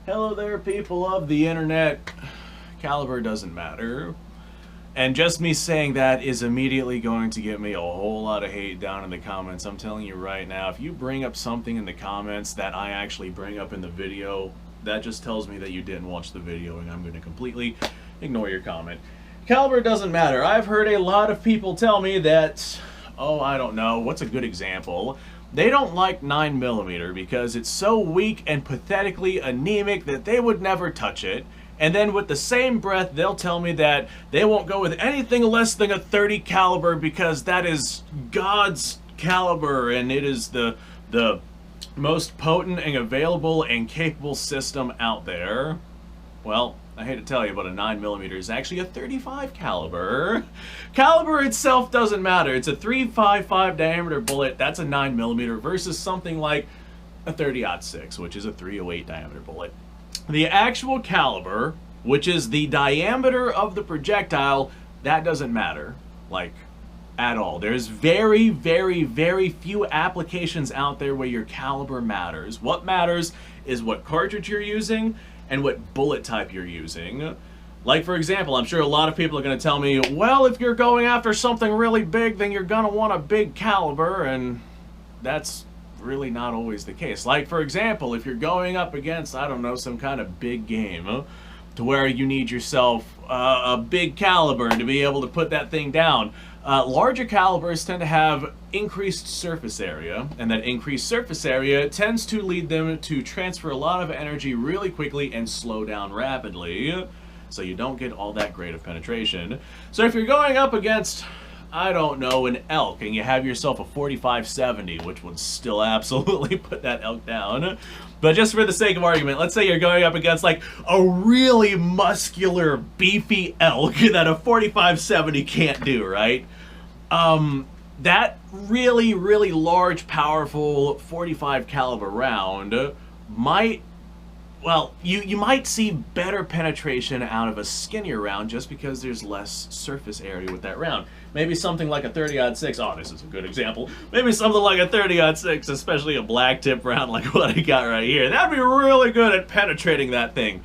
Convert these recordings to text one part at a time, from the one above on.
Hello there, people of the internet. Caliber doesn't matter. And just me saying that is immediately going to get me a whole lot of hate down in the comments. I'm telling you right now, if you bring up something in the comments that I actually bring up in the video, that just tells me that you didn't watch the video, and I'm going to completely ignore your comment. Caliber doesn't matter. I've heard a lot of people tell me that, oh, I don't know, what's a good example? They don't like 9mm because it's so weak and pathetically anemic that they would never touch it. And then with the same breath, they'll tell me that they won't go with anything less than a .30 caliber because that is God's caliber and it is the most potent and available and capable system out there. Well, I hate to tell you, but a 9mm is actually a .35 caliber. Caliber itself doesn't matter. It's a .355 diameter bullet. That's a 9mm versus something like a 30-06, which is a .308 diameter bullet. The actual caliber, which is the diameter of the projectile, that doesn't matter, like, at all. There's very, very, very few applications out there where your caliber matters. What matters is what cartridge you're using and what bullet type you're using. Like, for example, I'm sure a lot of people are going to tell me, well, if you're going after something really big, then you're going to want a big caliber, and that's really not always the case. Like, for example, if you're going up against, I don't know, some kind of big game to where you need yourself a big caliber to be able to put that thing down. Larger calibers tend to have increased surface area, and that increased surface area tends to lead them to transfer a lot of energy really quickly and slow down rapidly, so you don't get all that great of penetration. So if you're going up against, I don't know, an elk, and you have yourself a 45-70, which would still absolutely put that elk down. But just for the sake of argument, let's say you're going up against like a really muscular, beefy elk that a 45-70 can't do, right? That really, really large, powerful 45 caliber round might, well, you might see better penetration out of a skinnier round just because there's less surface area with that round. Maybe something like a 30-06, oh, this is a good example. Maybe something like a 30-06, especially a black tip round like what I got right here. That'd be really good at penetrating that thing.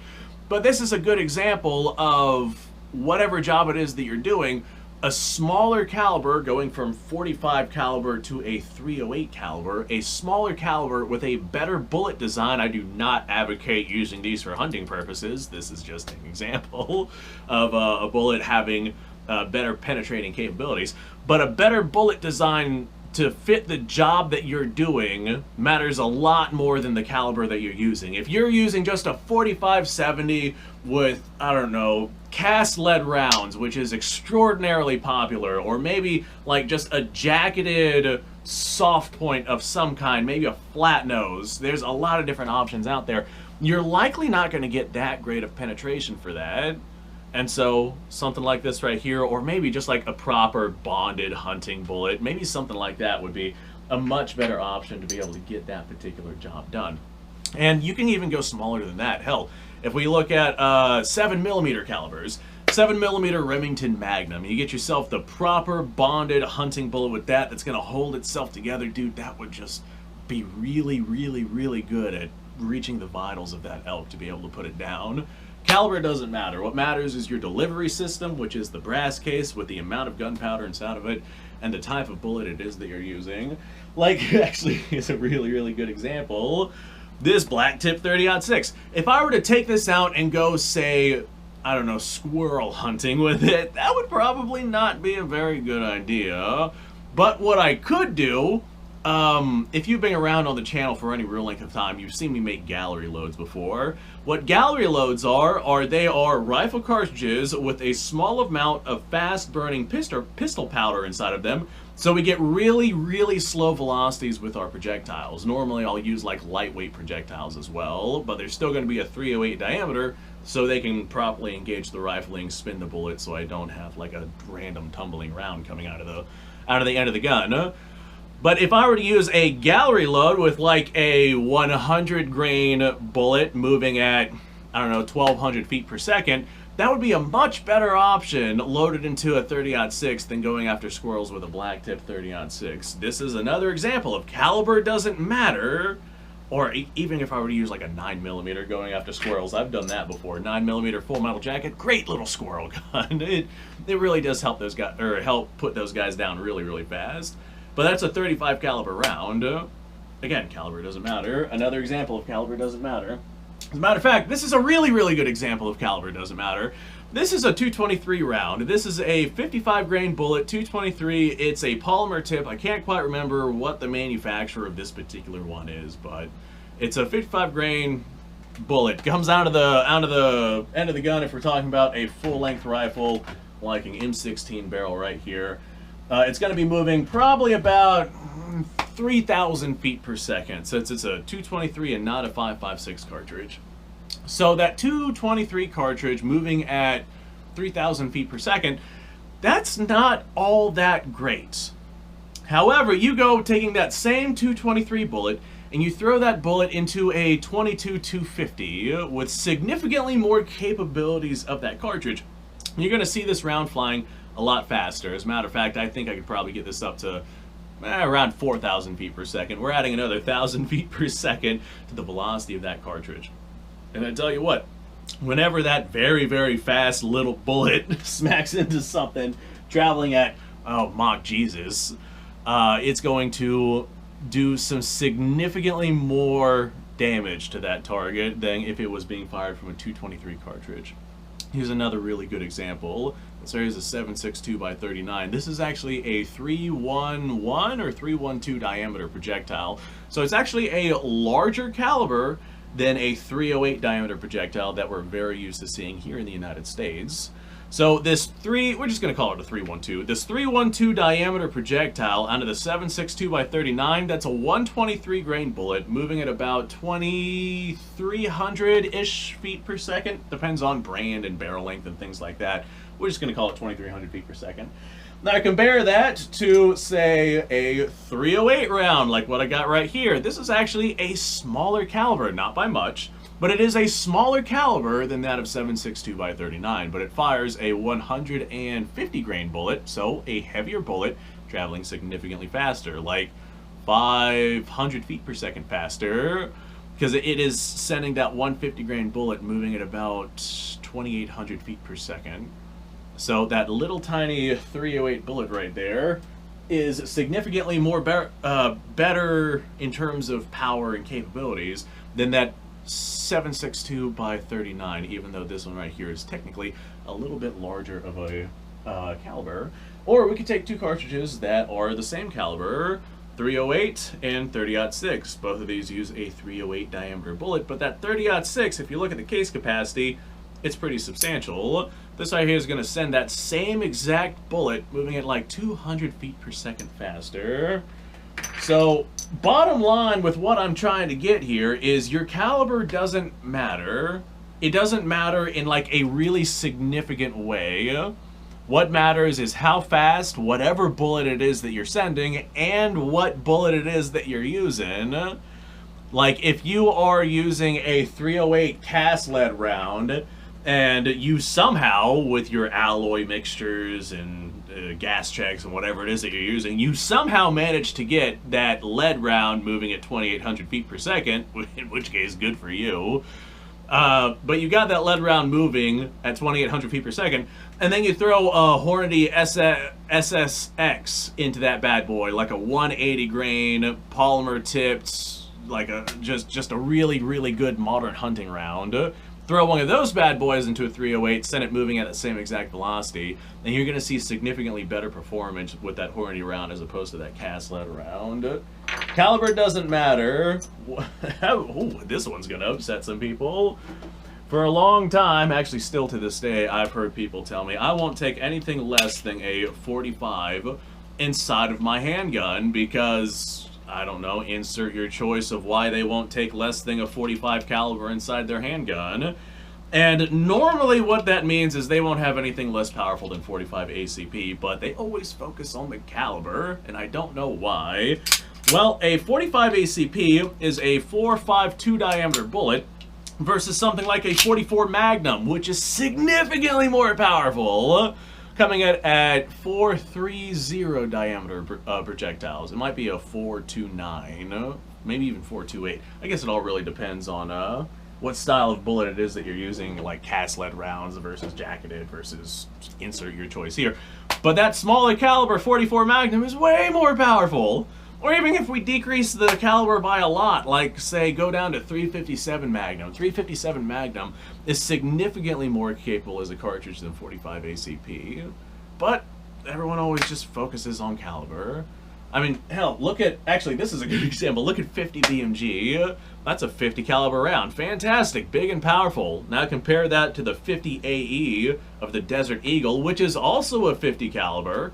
But this is a good example of whatever job it is that you're doing, a smaller caliber going from 45 caliber to a 308 caliber, a smaller caliber with a better bullet design. I do not advocate using these for hunting purposes. This is just an example of a bullet having better penetrating capabilities. But a better bullet design to fit the job that you're doing matters a lot more than the caliber that you're using. If you're using just a 45-70 with, I don't know, cast lead rounds, which is extraordinarily popular, or maybe like just a jacketed soft point of some kind, maybe a flat nose, there's a lot of different options out there, you're likely not going to get that great of penetration for that. And so something like this right here, or maybe just like a proper bonded hunting bullet, maybe something like that would be a much better option to be able to get that particular job done. And you can even go smaller than that. Hell, if we look at 7mm calibers, 7mm Remington Magnum, you get yourself the proper bonded hunting bullet with that that's going to hold itself together, dude, that would just be really, really, really good at reaching the vitals of that elk to be able to put it down. Caliber doesn't matter. What matters is your delivery system, which is the brass case with the amount of gunpowder inside of it and the type of bullet it is that you're using. Like, actually, it's a really, really good example. This black tip 30-06. If I were to take this out and go, say, I don't know, squirrel hunting with it, that would probably not be a very good idea. But what I could do, if you've been around on the channel for any real length of time, you've seen me make gallery loads before. What gallery loads are they are rifle cartridges with a small amount of fast-burning pistol powder inside of them, so we get really, really slow velocities with our projectiles. Normally I'll use like lightweight projectiles as well, but there's still going to be a 308 diameter, so they can properly engage the rifling, spin the bullet, so I don't have like a random tumbling round coming out of the end of the gun. But if I were to use a gallery load with like a 100 grain bullet moving at, I don't know, 1200 feet per second, that would be a much better option loaded into a 30-06 than going after squirrels with a black tip 30-06. This is another example of caliber doesn't matter. or even if I were to use like a 9mm going after squirrels, I've done that before. 9mm full metal jacket, great little squirrel gun. It really does help those guys, or help put those guys down really, really fast. But that's a 35 caliber round. Again, caliber doesn't matter. Another example of caliber doesn't matter. As a matter of fact, this is a really, really good example of caliber doesn't matter. This is a 223 round. This is a 55 grain bullet, 223. It's a polymer tip. I can't quite remember what the manufacturer of this particular one is, but it's a 55 grain bullet. Comes out of the end of the gun if we're talking about a full-length rifle, like an M16 barrel right here. It's going to be moving probably about 3,000 feet per second, since it's a 223 and not a 5.56 cartridge. So that 223 cartridge moving at 3,000 feet per second, that's not all that great. However, you go taking that same 223 bullet and you throw that bullet into a 22-250 with significantly more capabilities of that cartridge, you're going to see this round flying a lot faster. As a matter of fact, I think I could probably get this up to around 4,000 feet per second. We're adding another 1,000 feet per second to the velocity of that cartridge. And I tell you what, whenever that very, very fast little bullet smacks into something traveling at, oh, Mach Jesus, it's going to do some significantly more damage to that target than if it was being fired from a 223 cartridge. Here's another really good example. This is a 7.62 by 39. This is actually a 311 or 312 diameter projectile. So it's actually a larger caliber than a 308 diameter projectile that we're very used to seeing here in the United States. So this we're just going to call it a 312. This 312 diameter projectile onto the 7.62 by 39, that's a 123 grain bullet moving at about 2,300-ish feet per second. Depends on brand and barrel length and things like that. We're just going to call it 2,300 feet per second. Now compare that to, say, a 308 round, like what I got right here. This is actually a smaller caliber, not by much, but it is a smaller caliber than that of 7.62 by 39, but it fires a 150 grain bullet, so a heavier bullet traveling significantly faster, like 500 feet per second faster, because it is sending that 150 grain bullet moving at about 2,800 feet per second. So that little tiny 308 bullet right there is significantly more better in terms of power and capabilities than that 7.62 by 39, even though this one right here is technically a little bit larger of a caliber. Or we could take two cartridges that are the same caliber, 308 and 30-06. Both of these use a 308 diameter bullet, but that 30-06, if you look at the case capacity, it's pretty substantial. This right here is going to send that same exact bullet moving at like 200 feet per second faster. So, bottom line with what I'm trying to get here is your caliber doesn't matter. It doesn't matter in like a really significant way. What matters is how fast whatever bullet it is that you're sending and what bullet it is that you're using. Like if you are using a 308 cast lead round, and you somehow, with your alloy mixtures and gas checks and whatever it is that you're using, you somehow manage to get that lead round moving at 2,800 feet per second, in which case, good for you. But you got that lead round moving at 2,800 feet per second, and then you throw a Hornady SSX into that bad boy, like a 180 grain, polymer tipped, like just a really, really good modern hunting round. Throw one of those bad boys into a 308, send it moving at the same exact velocity, and you're going to see significantly better performance with that Hornady round as opposed to that cast lead round. Caliber doesn't matter. Ooh, this one's going to upset some people. For a long time, actually still to this day, I've heard people tell me I won't take anything less than a 45 inside of my handgun because, I don't know, insert your choice of why they won't take less than a 45 caliber inside their handgun. And normally what that means is they won't have anything less powerful than 45 ACP, but they always focus on the caliber, and I don't know why. Well, a 45 ACP is a 4.52 diameter bullet versus something like a 44 Magnum, which is significantly more powerful, coming at 4.30 diameter projectiles. It might be a 4.29 maybe even 4.28. I guess it all really depends on what style of bullet it is that you're using, like cast-lead rounds versus jacketed versus insert your choice here. But that smaller caliber 44 Magnum is way more powerful. Or even if we decrease the caliber by a lot, like say go down to 357 Magnum. 357 Magnum is significantly more capable as a cartridge than 45 ACP. But everyone always just focuses on caliber. I mean, hell, look at, actually this is a good example, look at 50 BMG. That's a 50 caliber round. Fantastic, big and powerful. Now compare that to the 50 AE of the Desert Eagle, which is also a 50 caliber.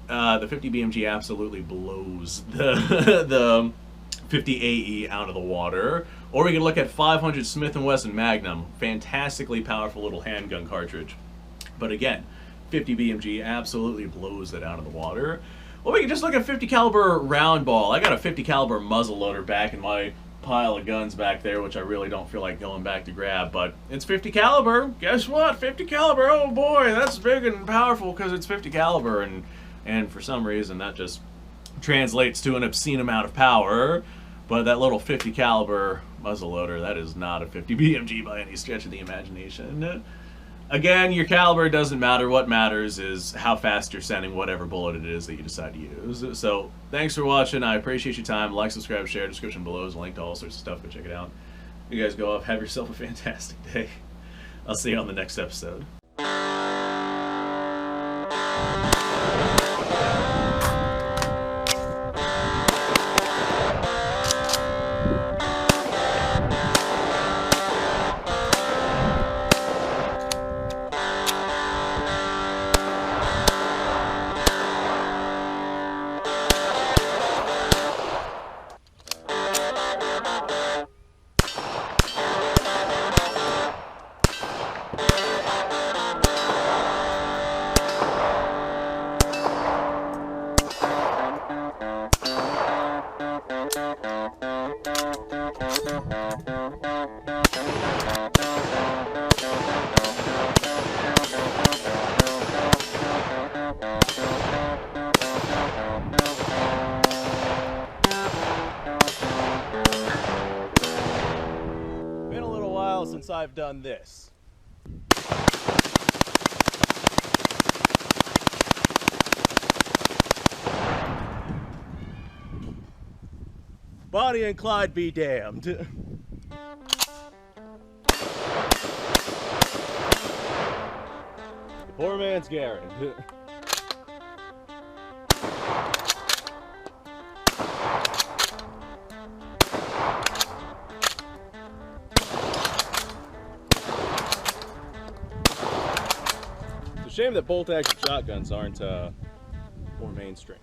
The 50 BMG absolutely blows the 50 AE out of the water. Or we can look at 500 Smith & Wesson Magnum. Fantastically powerful little handgun cartridge. But again, 50 BMG absolutely blows that out of the water. Or we can just look at 50 caliber round ball. I got a 50 caliber muzzleloader back in my pile of guns back there, which I really don't feel like going back to grab, but it's 50 caliber. Guess what? 50 caliber. Oh boy, that's big and powerful because it's 50 caliber, and for some reason that just translates to an obscene amount of power. But that little 50 caliber muzzleloader, that is not a 50 BMG by any stretch of the imagination. Again, your caliber doesn't matter. What matters is how fast you're sending whatever bullet it is that you decide to use. So, thanks for watching. I appreciate your time. Like, subscribe, share. Description below is a link to all sorts of stuff. Go check it out. You guys go off. Have yourself a fantastic day. I'll see you on the next episode. Been a little while since I've done this. Bonnie and Clyde be damned. Poor man's Garrett. It's a shame that bolt-action shotguns aren't more mainstream.